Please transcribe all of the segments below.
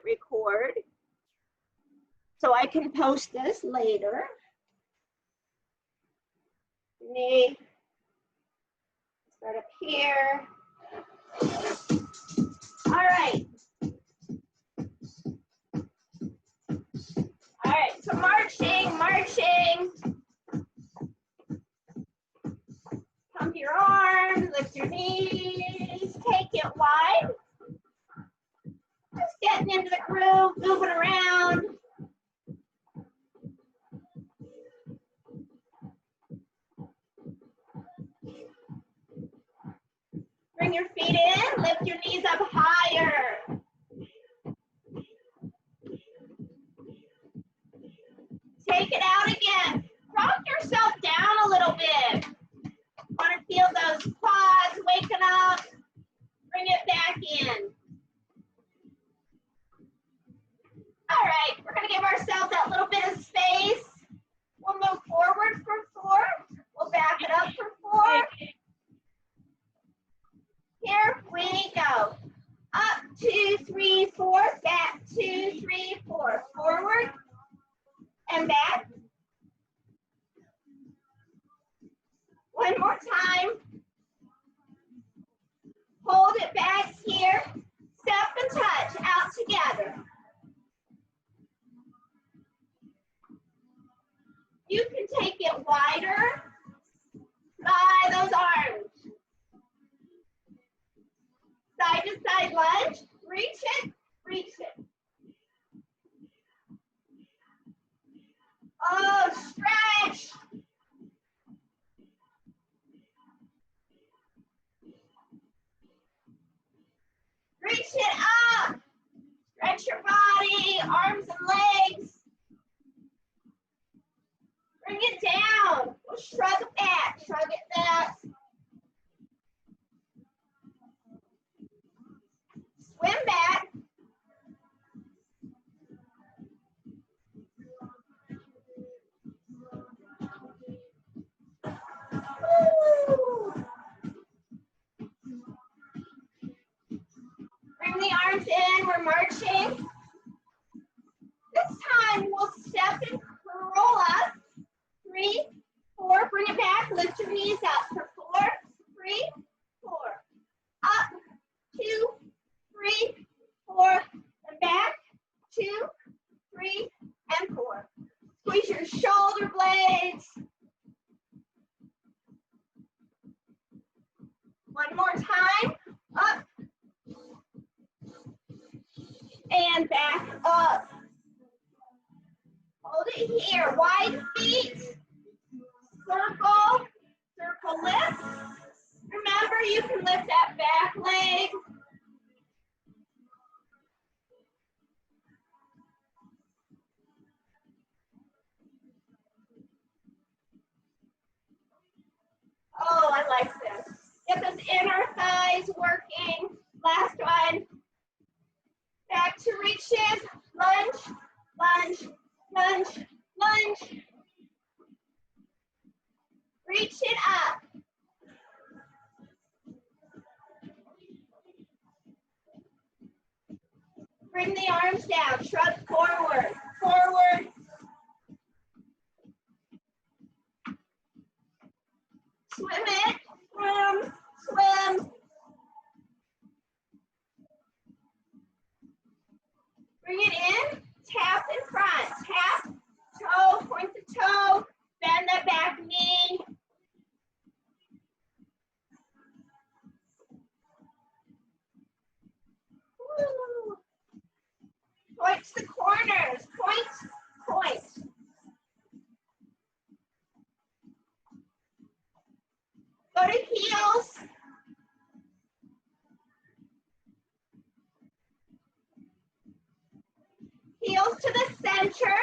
hit record so I can post this later. Let me start up here. All right. All right, so marching. Pump your arms, lift your knees, take it wide. Just getting into the groove, moving around. Bring your feet in, lift your knees up higher. Take it out again. Rock yourself down a little bit. Want to feel those quads waking up. Bring it back in. All right, we're going to give ourselves that little bit of space. We'll move forward for 4. We'll back it up for 4. Here we go. Up, 2, 3, 4. Back, 2, 3, 4. Forward and back. One more time. Hold it back here. Step and touch out together. You can take it wider by those arms. Side to side lunge. Reach it, reach it. Oh, stretch. Reach it up. Stretch your body, arms and legs. Bring it down. We'll shrug it back, shrug it back. Swim back. Woo. Bring the arms in, we're marching. This time we'll step and curl up. 3, 4, bring it back, lift your knees up for 4, 3, 4. Up, 2, 3, 4, and back, 2, 3, and 4. Squeeze your shoulder blades. One more time, up, and back up. Hold it here, wide feet. Circle, circle lift. Remember, you can lift that back leg. Oh, I like this. Get those inner thighs working. Last one. Back to reaches. Lunge, lunge, lunge, lunge. Reach it up. Bring the arms down. Shrug forward. Forward. Swim it. Swim. Swim. Bring it in. Tap in front. Tap. Toe. Point the toe. Bend that back knee. Woo. Point to the corners. Point, point. Go to heels. Heels to the center,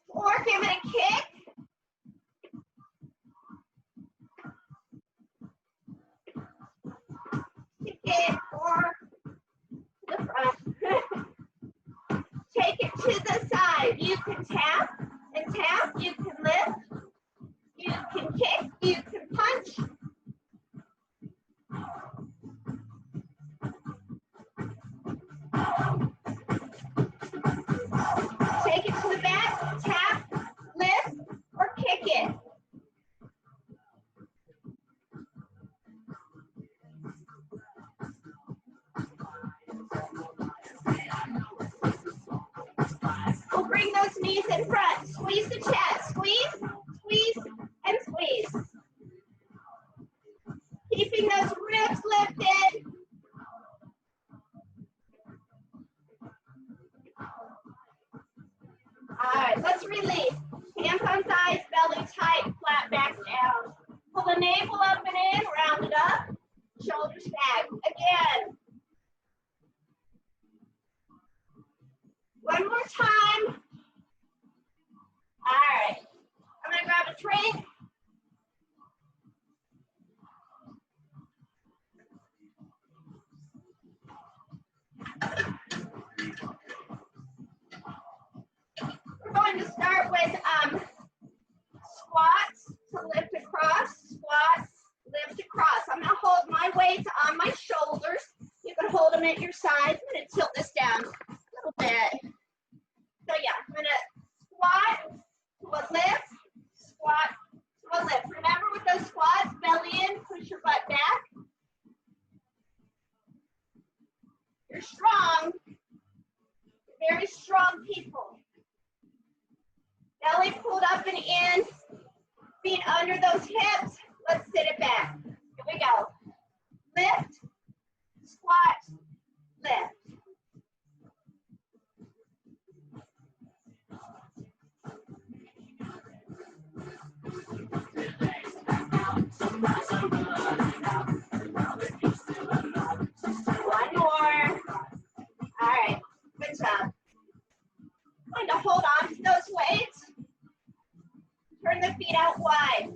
or give it a kick. Kick it or to the front. Take it to the side. You can tap and tap. You can lift. You can kick. You can punch. Bring those knees in front. Squeeze the chest. Squeeze, squeeze, and squeeze. Keeping those ribs lifted. All right, let's release. Hands on thighs, belly tight, flat back down. Pull the navel up and in, round it up. Shoulders back. Again. One more time. All right. I'm going to grab a drink. We're going to start with squats to lift across. Squats, lift across. I'm going to hold my weights on my shoulders. You can hold them at your sides. I'm going to tilt this down a little bit. So yeah, I'm going to squat to a lift, squat to a lift. Remember with those squats, belly in, push your butt back. You're strong, very strong people. Belly pulled up and in, feet under those hips. Let's sit it back. Here we go. Lift, squat, lift. One more. All right, good job. I'm going to hold on to those weights. Turn the feet out wide.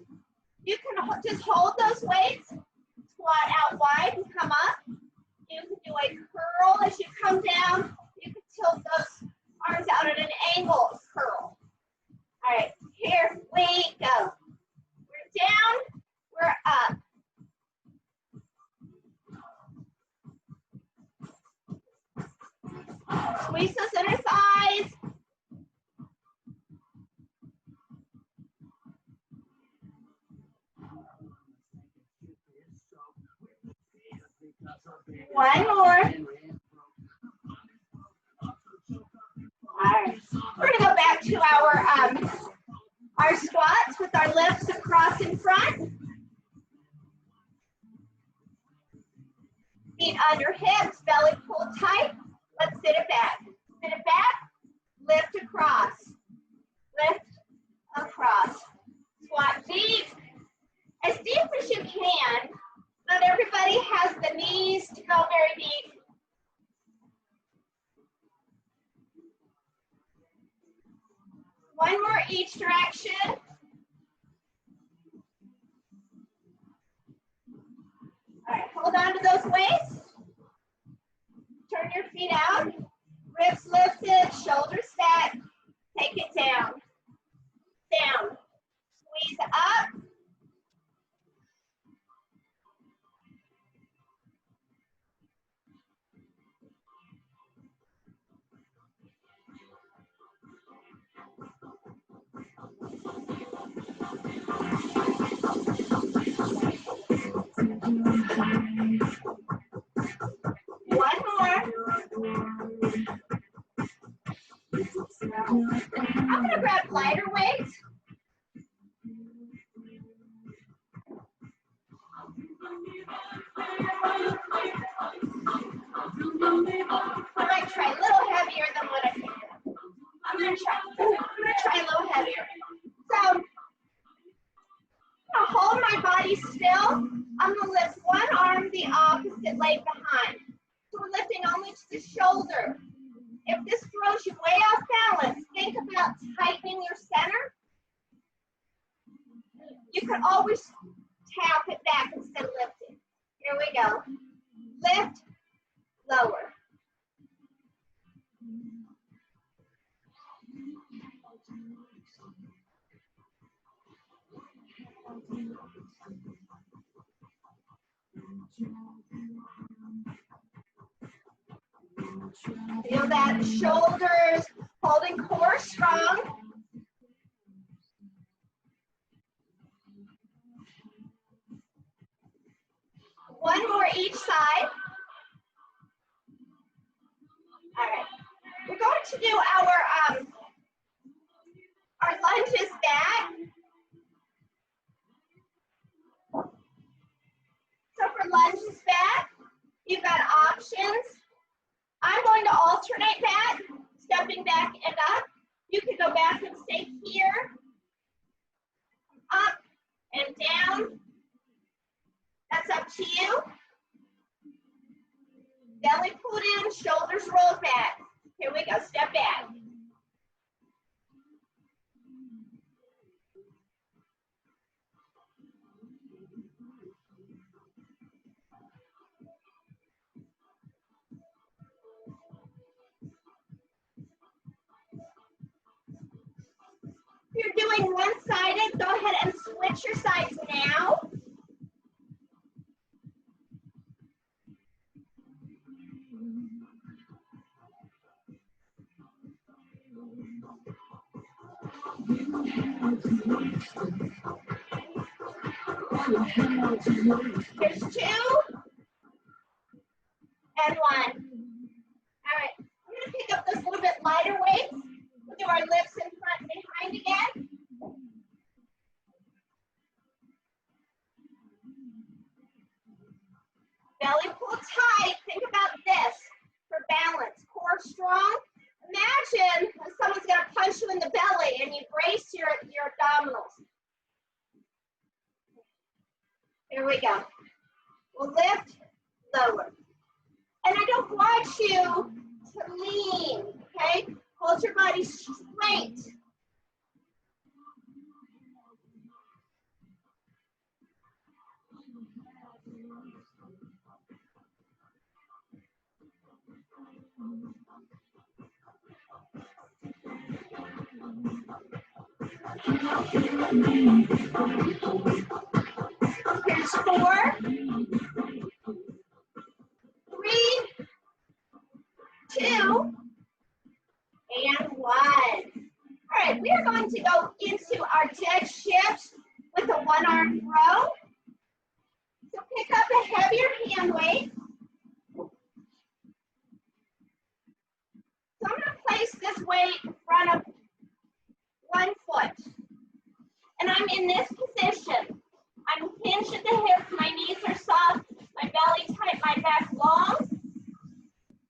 You can just hold those weights, squat out wide and come up. You can do a curl as you come down. You can tilt those arms out at an angle, curl. All right, here we go. We're down, we're up. Squeeze those inner thighs. One more. All right. We're going to go back to our squats with our lifts across in front. Feet under hips, belly pulled tight. Let's sit it back. Sit it back. Lift across. Lift across. Squat deep. As deep as you can. Not everybody has the knees to go very deep. One more each direction. All right, hold on to those weights. Turn your feet out. Ribs lifted, shoulders stacked. Take it down. Down. Squeeze up. One more. I'm going to grab lighter weights. I might try a little heavier than what I can do. I'm going to try a little heavier. So, I'm going to hold my body still. I'm going to lift one arm the opposite leg behind. So we're lifting only to the shoulder. If this throws you way off balance, think about tightening your center. You can always tap it back instead of lifting. Here we go. Lift, lower. Feel that shoulders, holding core strong. One more each side. All right. We're going to do our lunges back. So for lunges back, you've got options. I'm going to alternate back, stepping back and up. You can go back and stay here, up and down. That's up to you. Belly pulled in, shoulders rolled back. Here we go, step back. If you're doing one-sided, go ahead and switch your sides now. There's 2 and 1. All right, I'm going to pick up those little bit lighter weights. We'll do our lifts in front and behind again. Belly pull tight. Think about this for balance. Core strong. Imagine someone's going to punch you in the belly and you brace your abdominals. Here we go. We'll lift, lower. And I don't want you to lean, okay? Hold your body straight. Here's 4, 3, 2, and 1. All right, we are going to go into our dead shift with a one-arm throw. So pick up a heavier hand weight. So I'm going to place this weight in front of one foot. And I'm in this position. I'm hinged at the hips, my knees are soft, my belly tight, my back long.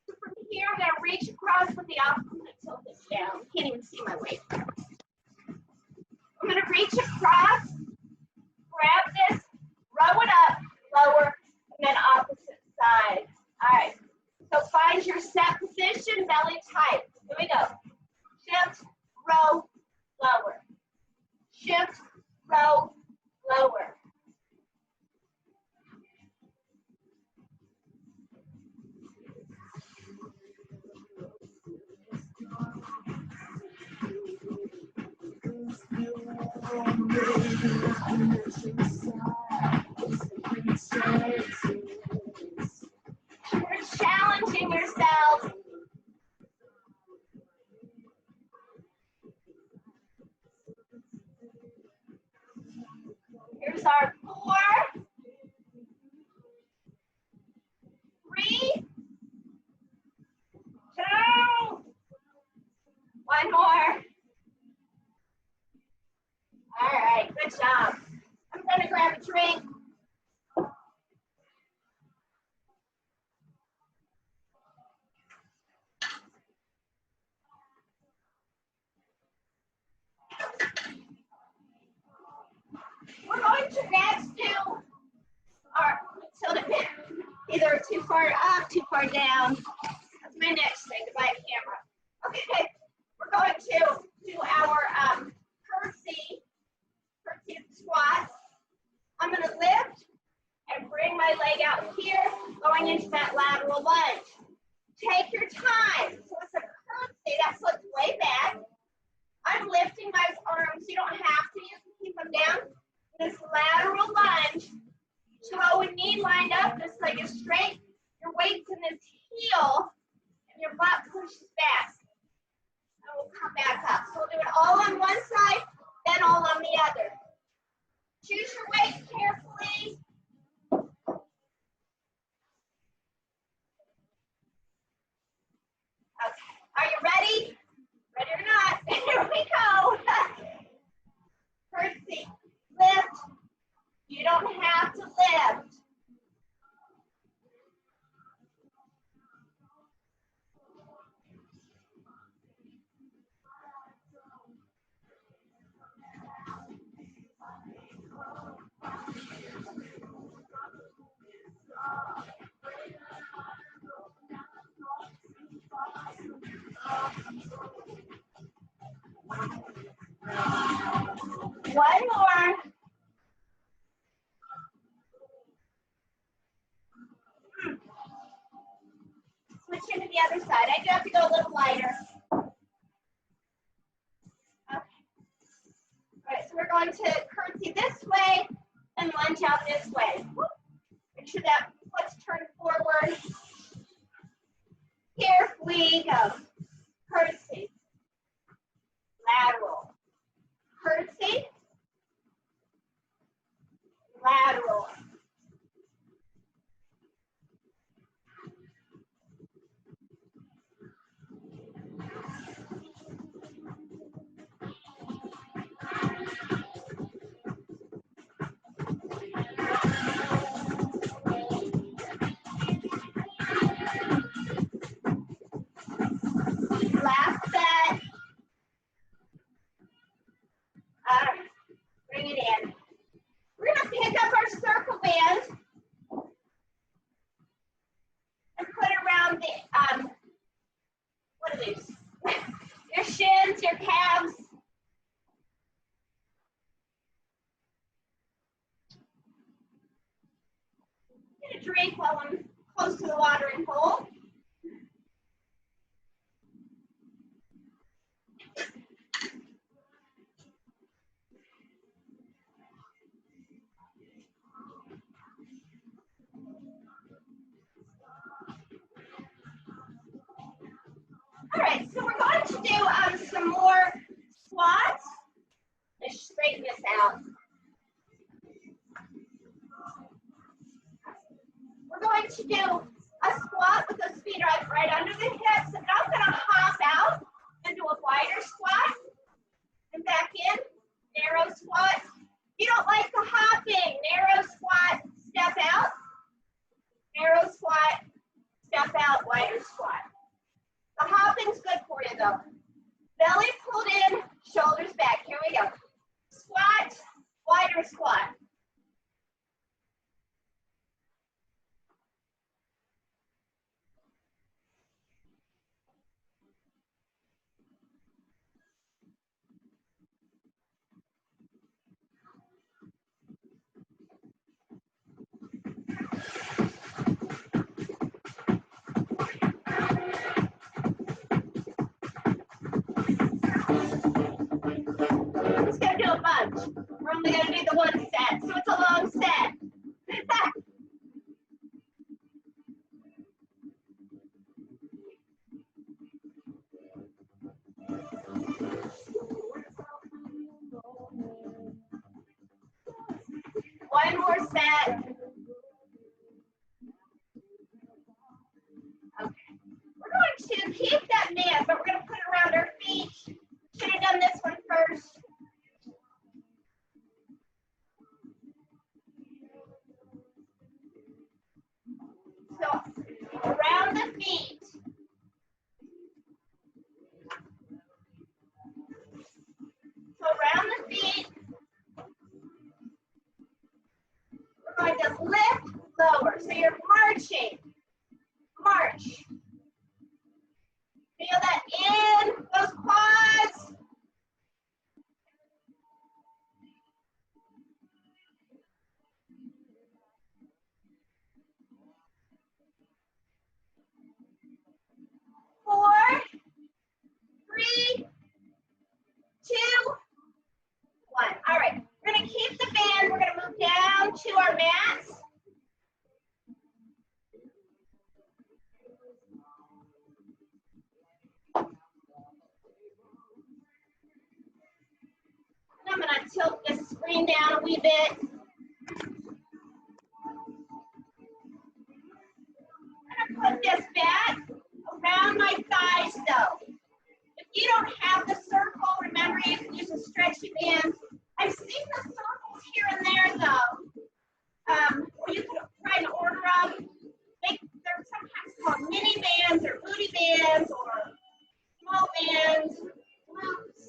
So from here, I'm going to reach across with the opposite tilt it down. Can't even see my weight. I'm going to reach across, grab this, row it up, lower, and then opposite side. All right. So find your set position, belly tight. Here we go. Shift, row, lower. Shift, row, lower. You're challenging yourself. Here's our 4, 3, 2, 1 more. All right, good job. I'm going to grab a drink. We're going to next do our tilt it back. Either too far up, too far down. That's my next thing to buy a camera. Okay, we're going to do our curtsy squats. I'm going to lift and bring my leg out here, going into that lateral lunge. Take your time. So it's a curtsy that flips way back. I'm lifting my arms. You don't have to. You can keep them down. This lateral lunge, toe and knee lined up. This leg is straight. Your weight's in this heel, and your butt pushes back. And we'll come back up. So we'll do it all on one side, then all on the other. Choose your weight carefully. Okay, are you ready? Ready or not? Here we go. One more. Switch into the other side. I do have to go a little lighter. Okay. All right, so we're going to curtsy this way and lunge out this way. Make sure that foot's turned forward. Here we go. Curtsy. Lateral. Curtsy. Lateral. Last set. All right, bring it in. We're going to pick up our circle band and put it around the, what are these? Your shins, your calves. Get a drink while I'm close to the watering hole. All right, so we're going to do some more squats. Let's straighten this out. We're going to do a squat with those feet right under the hips, and I'm going to hop out and do a wider squat and back in, narrow squat. If you don't like the hopping, narrow squat, step out, narrow squat, step out, wider squat. The hopping's good for you though. Belly pulled in, shoulders back. Here we go. Squat, wider squat. I'm just going to do a bunch. We're only going to do the one set, so it's a long set. One more set. Okay. We're going to keep that band, but we're going to put it around our feet. Should have done this one first. So around the feet. So around the feet. We're going to lift, lower. So you're marching. March. Feel that in those quads. Four, three, two, one. All right, we're going to keep the band. We're going to move down to our mats. And I'm going to tilt this screen down a wee bit. I'm going to put this back around my thighs though. If you don't have the circle, remember you can use a stretchy band. I've seen the circles here and there though. Or you can try and order them. They're sometimes called mini bands or booty bands or small bands, loops.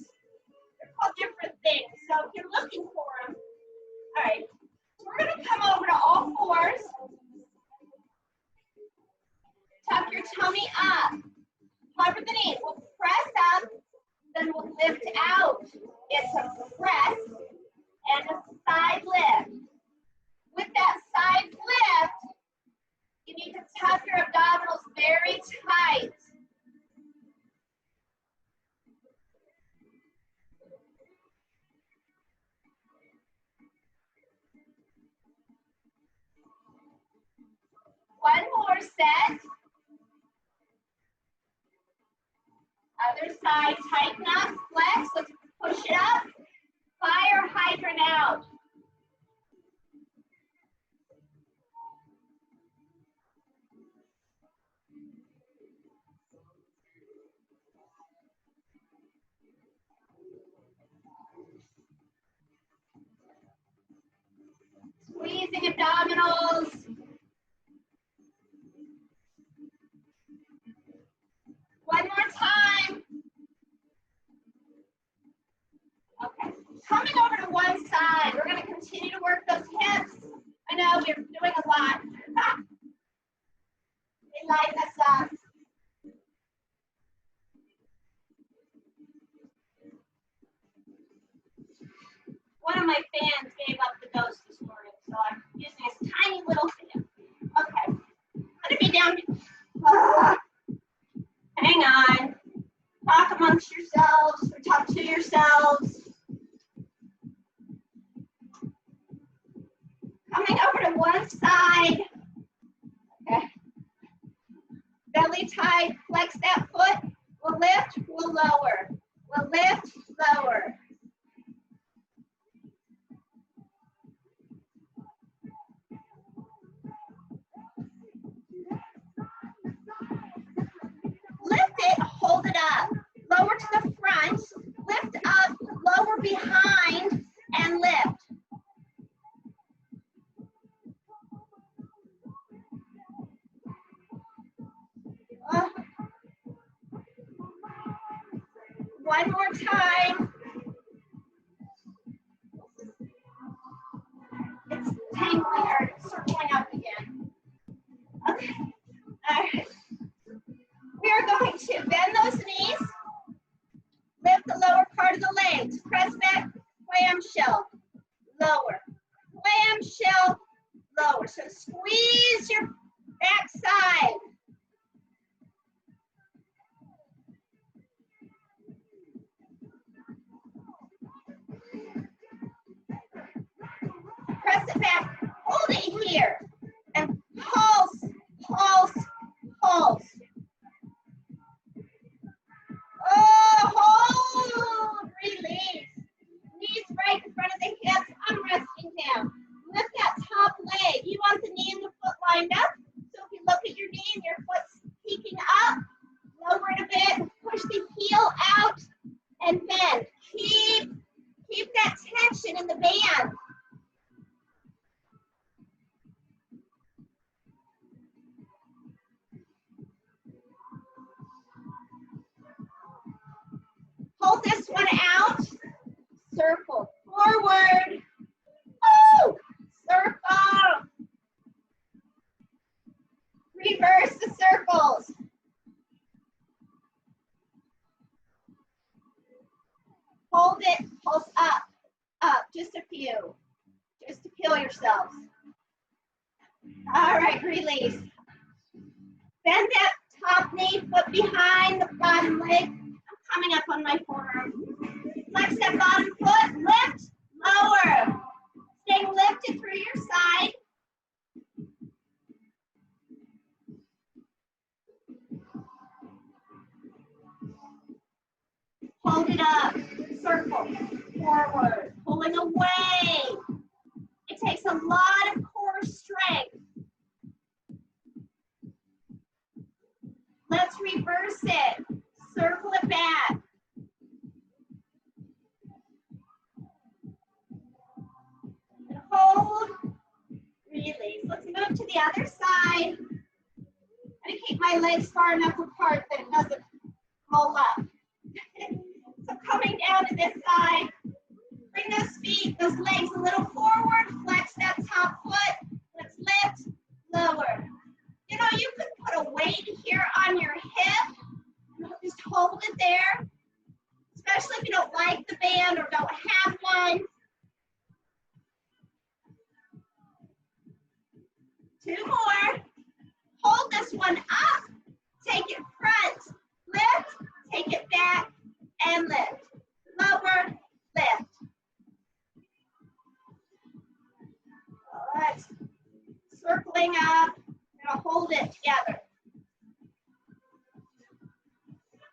They're called different things. So if you're looking for them, all right. So we're going to come over to all fours. Tuck your tummy up. Cover the knees. We'll press up, then we'll lift out. It's a press side lift. With that side lift, you need to tuck your abdominals very tight. One more set. Other side, tighten up, flex, let's push it up. Fire hydrant out. Squeezing abdominals. One more time. Okay, coming over to one side. We're going to continue to work those hips. I know we're doing a lot. They light us up. One of my fans gave up the ghost this morning, so I'm using this tiny little fan. Okay, let it be down. Hang on. Talk amongst yourselves or talk to yourselves. Coming over to one side. Okay. Belly tight, flex that foot. We'll lift, we'll lower. We'll lift, lower. Lift it, hold it up. Lower to the front, lift up, lower behind, and lift. One more time. It's tangling or circling up again. Okay. All right. We are going to bend those knees. Lift the lower part of the legs. Press back, clamshell, lower. Clamshell, lower. So squeeze your back side. Press it back, hold it here, and pulse, pulse, pulse. Oh, hold, release. Knees right in front of the hips, I'm resting down. Lift that top leg. You want the knee and the foot lined up. So if you look at your knee and your foot's peeking up, lower it a bit, push the heel out, and bend. Keep that tension in the band. Hold this one out. Circle. Forward. Oh, circle. Reverse the circles. Hold it. Pulse up. Up. Just a few. Just to kill yourselves. All right. Release. Bend that top knee, foot behind the bottom leg. I'm coming up on my forearm. Flex that bottom foot, lift, lower. Stay lifted through your side. Hold it up, circle, forward, pulling away. It takes a lot of core strength. Let's reverse it. Circle it back. And hold, release. Let's move to the other side. And keep my legs far enough apart that it doesn't roll up. So coming down to this side, bring those feet, those legs a little forward, flex that top foot. Let's lift, lower. You know, you could put a weight here on your hip. Just hold it there, especially if you don't like the band or don't have one. 2 more. Hold this one up. Take it front. Lift. Take it back and lift. Lower. Lift. Good. Circling up. Gonna hold it together.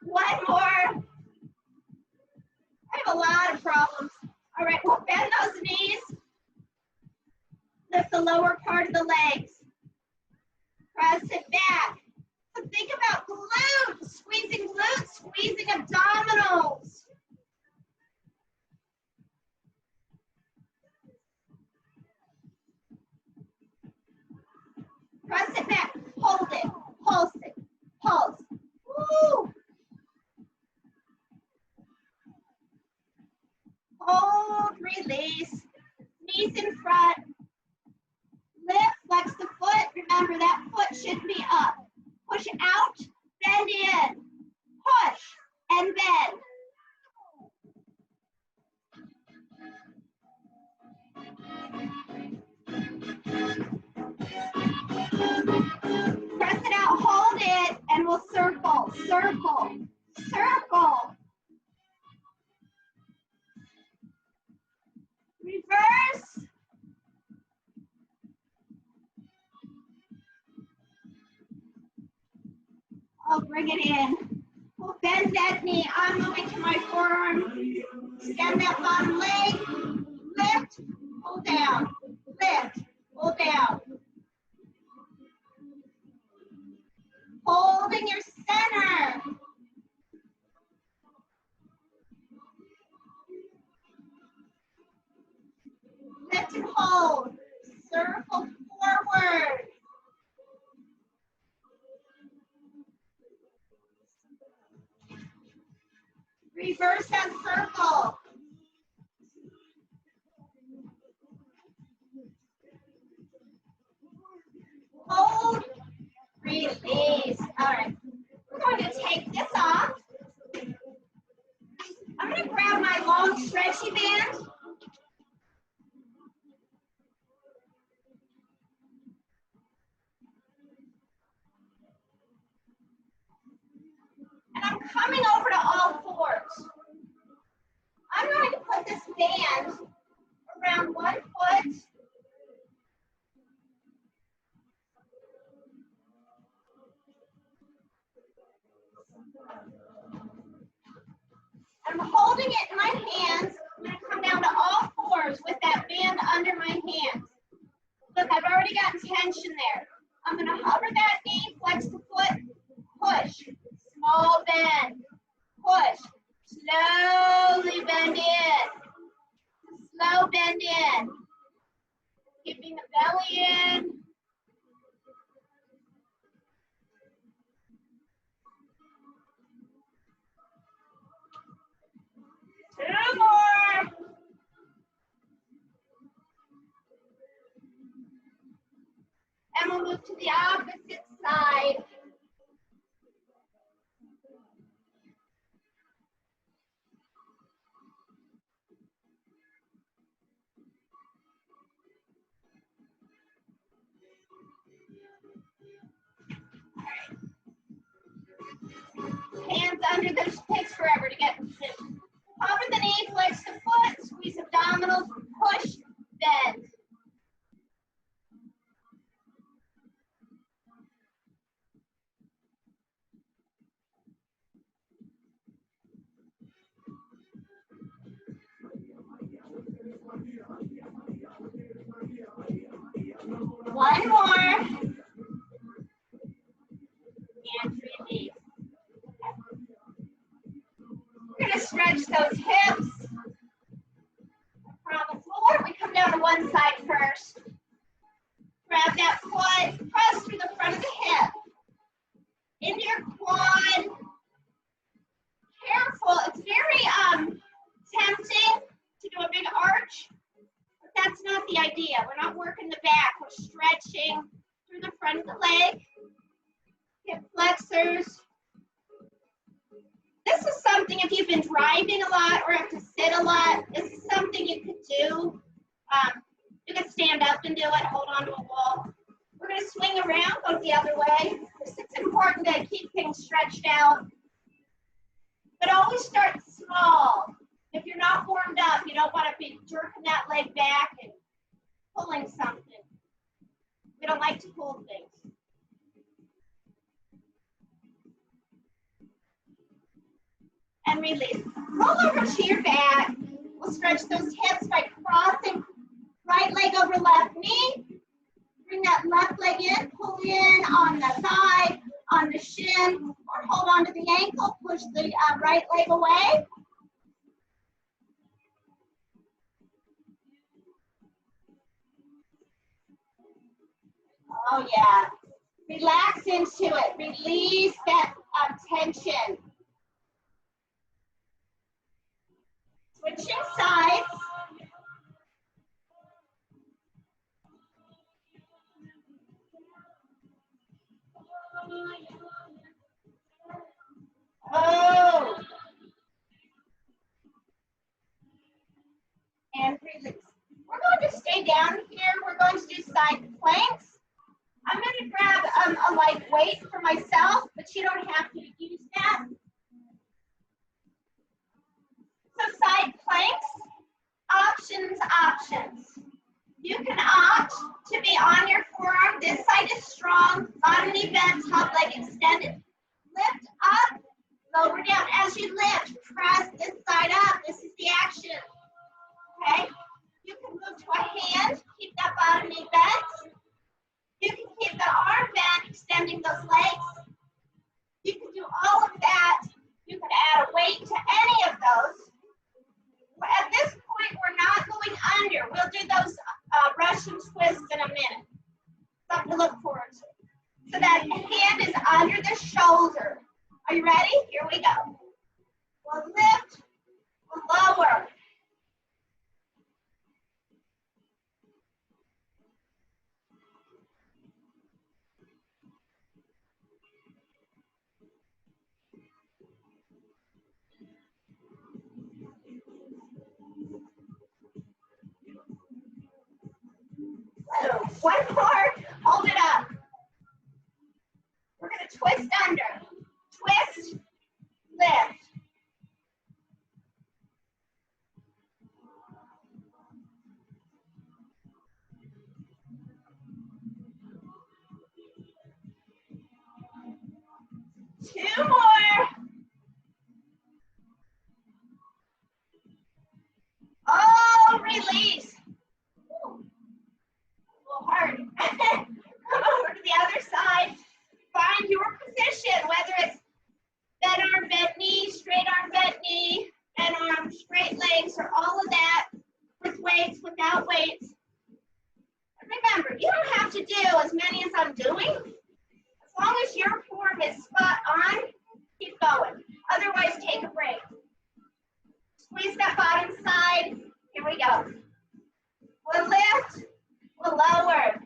1 more. I have a lot of problems. All right, we'll bend those knees. Lift the lower part of the legs. Press it back. So think about glutes, squeezing abdominals. Press it back. Hold it. Pulse it. Pulse. Woo! Hold, release. Knees in front. Lift, flex the foot. Remember, that foot should be up. Push out, bend in. Push and bend. Press it out, hold it, and we'll circle, circle, circle. Reverse. I'll bring it in. We'll bend that knee. I'm moving to my forearm. Extend that bottom leg. Lift, pull down. Lift, pull down. Holding your center. Lift and hold. Circle forward. Reverse that circle. Hold. Release. All right. We're going to take this off. I'm going to grab my long stretchy band. And I'm coming over to all fours. I'm going to put this band around 1 foot. I'm holding it in my hands. I'm going to come down to all fours with that band under my hands. Look, I've already got tension there. I'm going to hover that knee, flex the foot, push, small bend, push, slowly bend in, slow bend in, keeping the belly in. Two more. And we'll move to the opposite side. Hands under those, takes forever to get in position. Hover the knee, flex the foot, squeeze abdominals, push, bend. One more. And release. We're going to stretch those hips. From the floor, we come down to one side first. Grab that foot, press through the front of the hip. Into your quad. Careful, it's very tempting to do a big arch, but that's not the idea. We're not working the back, we're stretching through the front of the leg. Hip flexors. This is something, if you've been driving a lot or have to sit a lot, this is something you could do. You can stand up and do it, hold on to a wall. We're going going to swing around, go the other way. It's important to keep things stretched out. But always start small. If you're not warmed up, you don't want to be jerking that leg back and pulling something. We don't like to pull things. And release. Roll over to your back. We'll stretch those hips by crossing right leg over left knee. Bring that left leg in, pull in on the thigh, on the shin, or hold on to the ankle, push the right leg away. Oh yeah. Relax into it. Release that tension. Switching sides. Oh. And release. We're going to stay down here. We're going to do side planks. I'm going to grab a light weight for myself, but you don't have to use that. So side planks, options. You can opt to be on your forearm. This side is strong, bottom knee bent, top leg extended. Lift up, lower down. As you lift, press this side up. This is the action. Okay? You can move to a hand, keep that bottom knee bent. You can keep the arm bent, extending those legs. You can do all of that. You can add a weight to any of those. At this point, we're not going under. We'll do those Russian twists in a minute. Something to look forward to. So that hand is under the shoulder. Are you ready? Here we go. We'll lift, we'll lower. One more, hold it up. We're going to twist under. Twist, lift. Two more. Oh, release. Ooh. A little hard. Come over to the other side. Find your position, whether it's bent arm, bent knee, straight arm, bent knee, bent arm, straight legs, or all of that with weights, without weights. And remember, you don't have to do as many as I'm doing. As long as your form is spot on, keep going. Otherwise, take a break. Squeeze that bottom side. Here we go. We'll lift, we'll lower.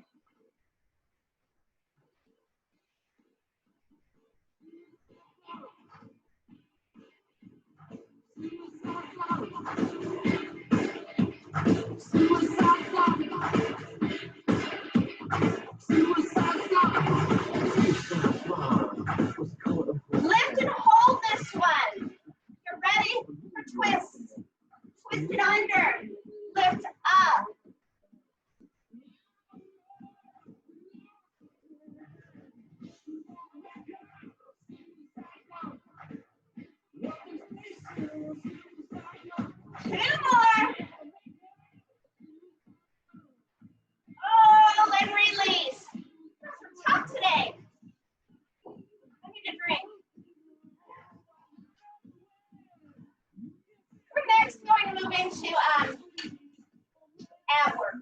Lift and hold this one. You're ready for twists. Twist it under. Lift up. Two more. Oh, and release. We're tough today. I need a drink. We're next going to move into ab work.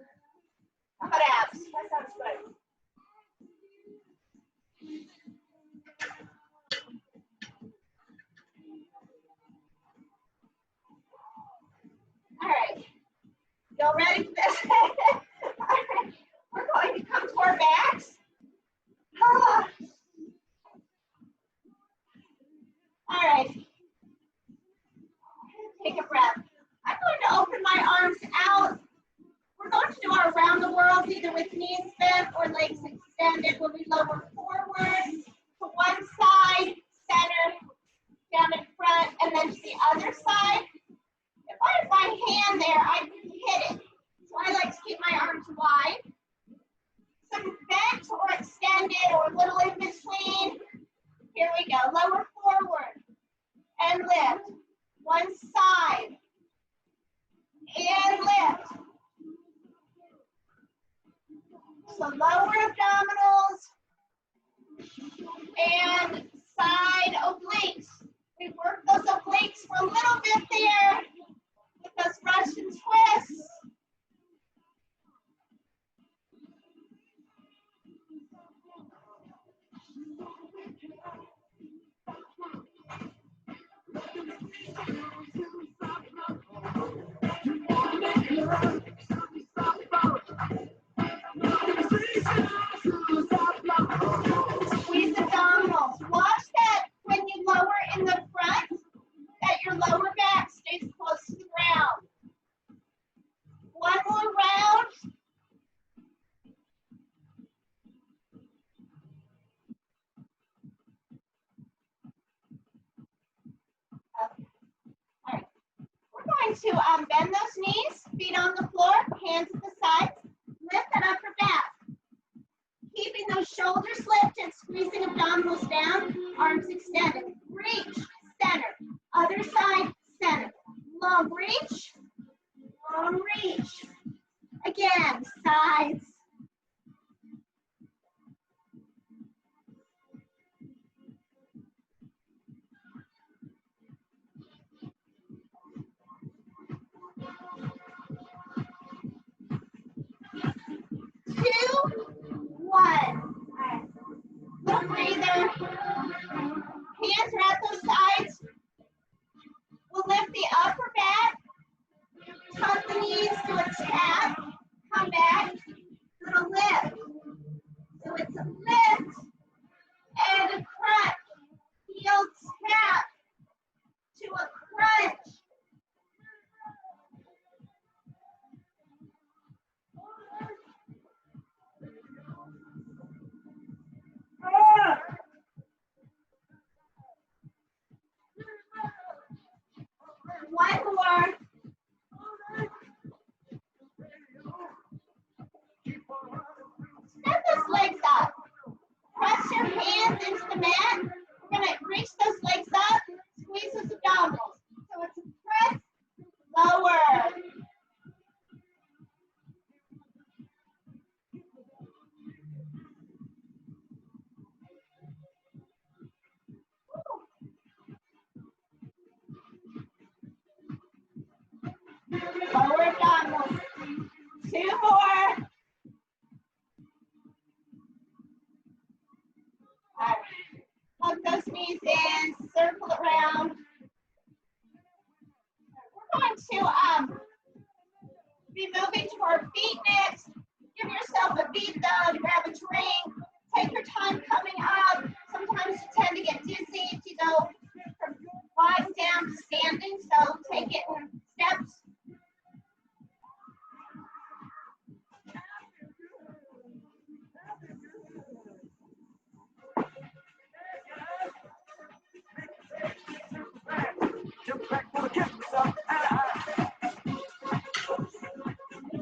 How about abs? That sounds good. All right. Y'all ready for this? All right. We're going to come to our backs. Ah. All right. Take a breath. I'm going to open my arms out. We're going to do our around the world either with knees bent or legs extended. extended when we lower forward to one side, center, down in front, and then to the other side. If I have my hand there, I can hit it. So I like to keep my arms wide. Some bent or extended or a little in between. Here we go. Lower forward and lift. One side and lift. So lower abdominals and side obliques. We work those obliques for a little bit there with those Russian twists. Squeeze abdominals. Watch that when you lower in the front, that your lower back stays close to the ground. One more round. Okay. All right. We're going to bend those knees, feet on the floor, hands at the sides. Lift that upper back. Keeping those shoulders lifted, squeezing abdominals down, arms extended. Reach, center. Other side, center. Long reach, long reach. Again, sides. Two, one. All right. Little breather. Hands are at those sides. We'll lift the upper back. Tuck the knees to a tap. Come back. Little lift. So it's a lift and a crunch. Heel tap to a crunch. One more. Step those legs up. Press your hands into the mat. We're going to reach those legs up, squeeze those abdominals. So it's a press, lower. Lower abdominals. Two more. All right. Plug those knees in, circle it around. We're going to be moving to our feet next. Give yourself a beat though, to grab a drink. Take your time coming up. Sometimes you tend to get dizzy if you go from lying down to standing, so take it in steps.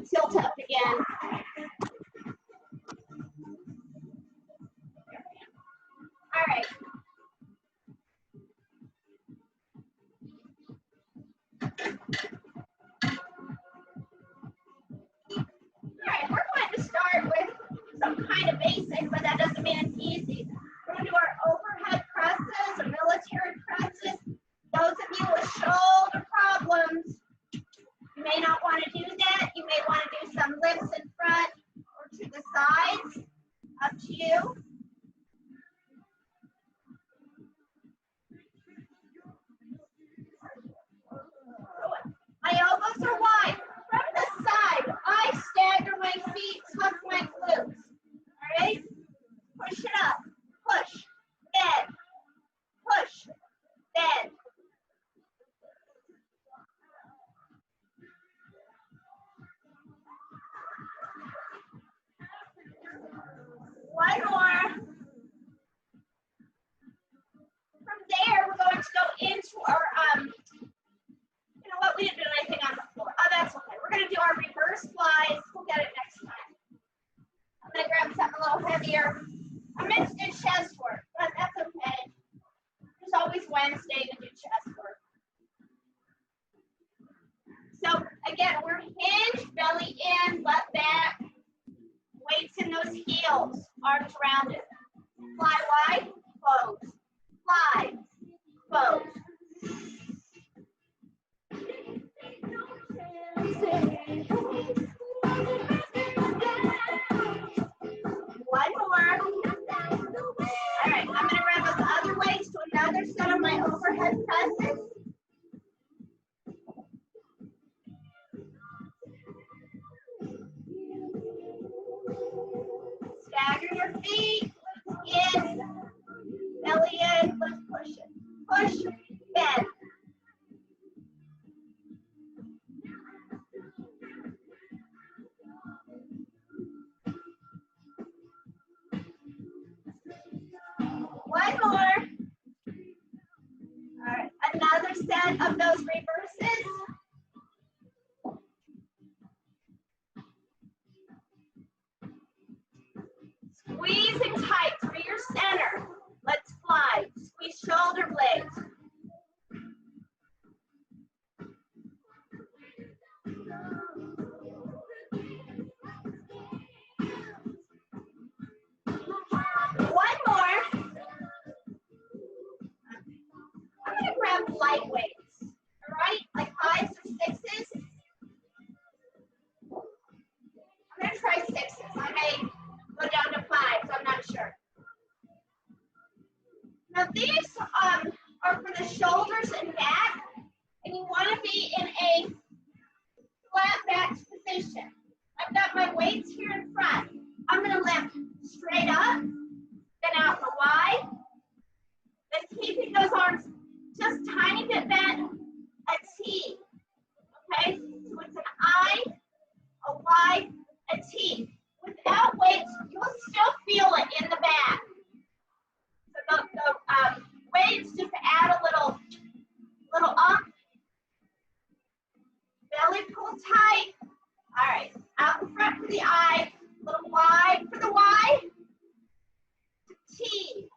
Tilt up again. All right. All right, we're going to start with some kind of basic, but that doesn't mean it's easy. We're going to do our overhead presses or military presses. Those of you with shoulder problems, you may not want to do that. You may want to do some lifts in front or to the sides. Up to you. heavier. I meant to do chest work, but that's okay. There's always Wednesday to do chest work. So again, we're hinged, belly in, butt back, weights in those heels, arms rounded. Fly wide, close. Fly, close. One more. All right, I'm gonna grab those other weights to another set of my overhead presses. Stagger your feet, in, belly in, let's push it. Push, bend. One more. All right, another set of those reverses. Squeezing tight through your center. Let's fly. Squeeze shoulder blades. One more. I'm going to grab light weights. All right, like 5s or 6s. I'm going to try 6s. I may go down to 5s. I'm not sure. Now these are for the shoulders and back, and you want to be in a flat back position. I've got my weights here in front. I'm going to lift straight up, then out the wide, then keeping those arms just tiny bit bent, a T. Okay, so it's an I, a Y, a T. Without weights, you'll still feel it in the back. So the weights just add a little up. Belly pull tight. All right, out in front for the I, little wide for the Y. T.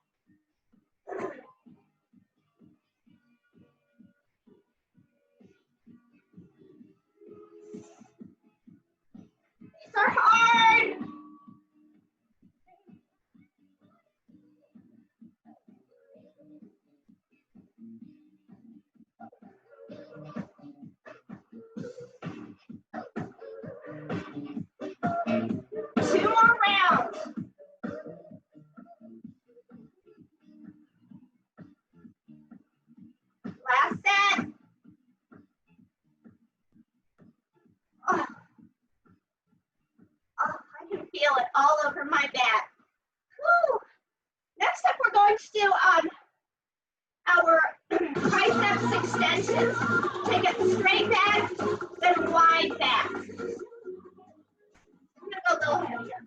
These are hard. Two more rounds. Last set. Oh, I can feel it all over my back. Whew. Next up, we're going to do our triceps extensions. Take it straight back, then wide back. I'm going to go a little heavier.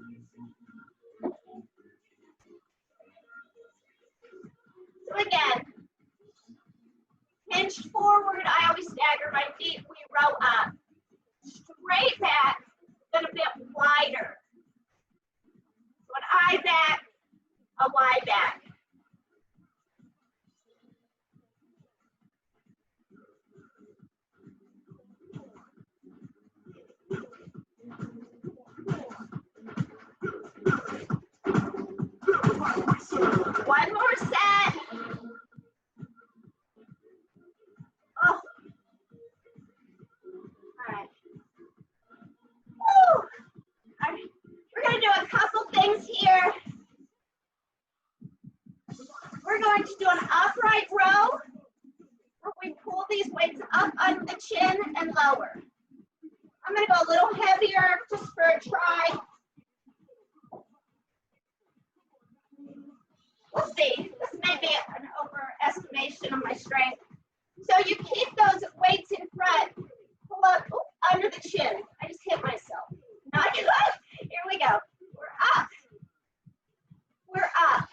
So again, hinge forward. I always stagger my feet. We row up. Straight back, then a bit wider. So an I back, a Y back. One more set. Oh. All right. Woo. All right. We're going to do a couple things here. We're going to do an upright row where we pull these weights up under the chin and lower. I'm going to go a little heavier just for a try. We'll see. This may be an overestimation of my strength. So you keep those weights in front, pull up under the chin. I just hit myself. Not good. Here we go. We're up. We're up.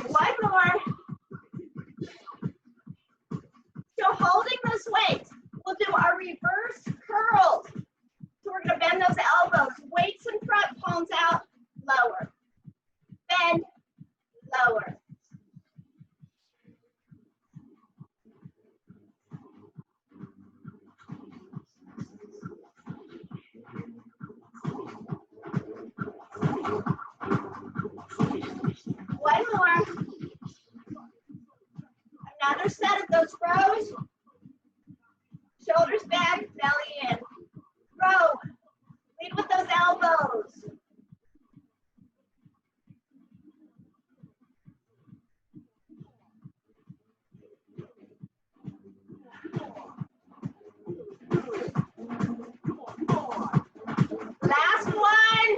One more. swings. We'll do our reverse curls. So we're going to bend those elbows. Weights in front, palms out, lower. Bend, lower. One more. Another set of those rows. Shoulders back, belly in. Row. Lead with those elbows. Last one.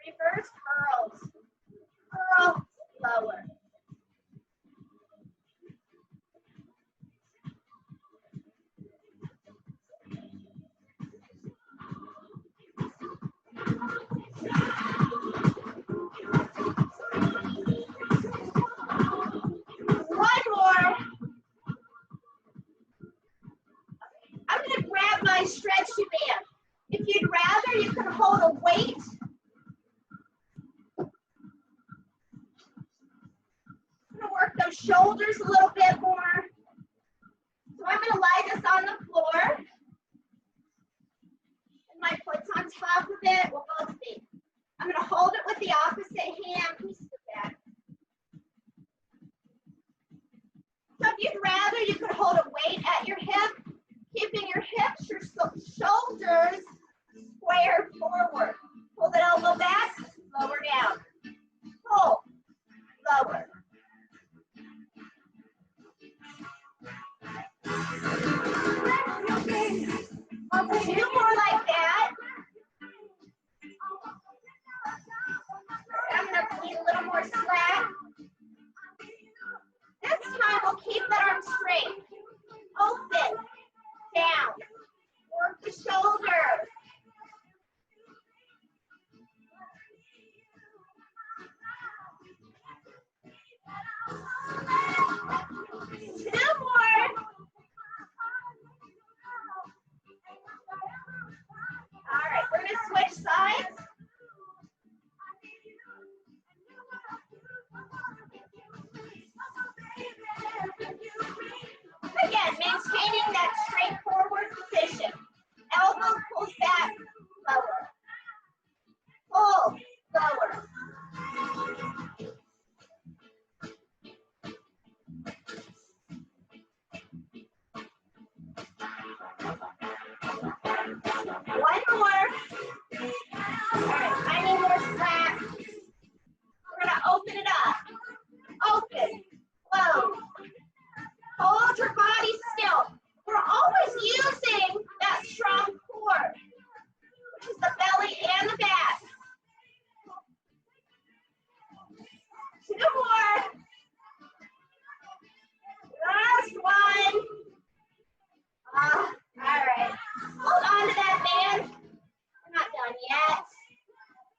Reverse curls. Curl, lower. One more. I'm going to grab my stretchy band. If you'd rather, you can hold a weight. I'm going to work those shoulders a little bit more. So I'm going to lie this on the floor. And my foot's on top of it. We'll both see. I'm going to hold it with the opposite hand. Let me sit back. So if you'd rather, you could hold a weight at your hip, keeping your hips, your shoulders square forward. Pull that elbow back, lower down. Pull, lower. Two more like that. I'm going to be a little more slack. This time we'll keep that arm straight. Open, down. Work the shoulders. Two more. All right, we're going to switch sides. Again, maintaining that straight forward position. Elbow pulls back, lower. Pull, lower. One more. All right, I need more slack. We're going to open it up. Open, close. Hold your body still. We're always using that strong core, which is the belly and the back. Two more. Last one. All right. Hold on to that band. We're not done yet.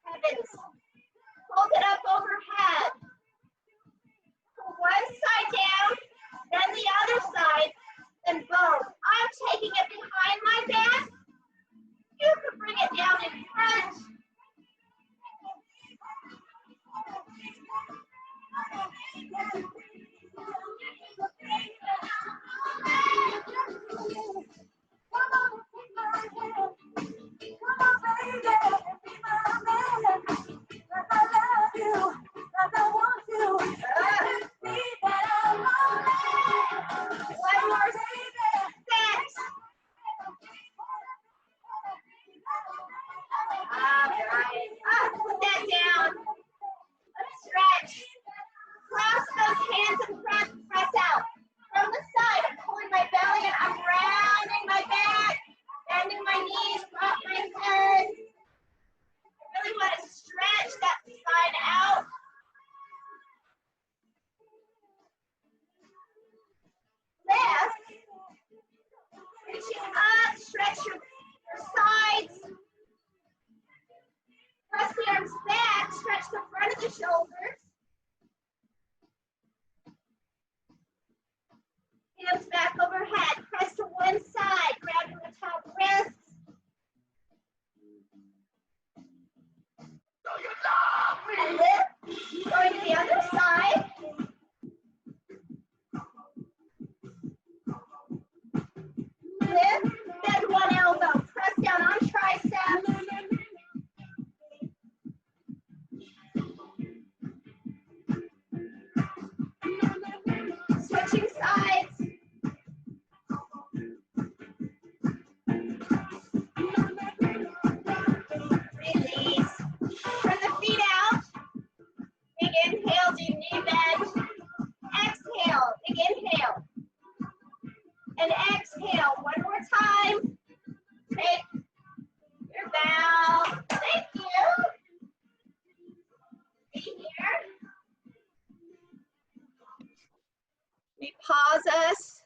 Heavens. Hold it up overhead. Pull one side down, then the other side, then both. I'm taking it behind my back. You can bring it down in front. One more set. All right. Put that down. Let's stretch. Cross those hands in front. Press out. From the side, I'm pulling my belly and I'm rounding my back, bending my knees, drop my head. I really want to stretch that side out. Lift. Reaching up, stretch your sides. We pause us.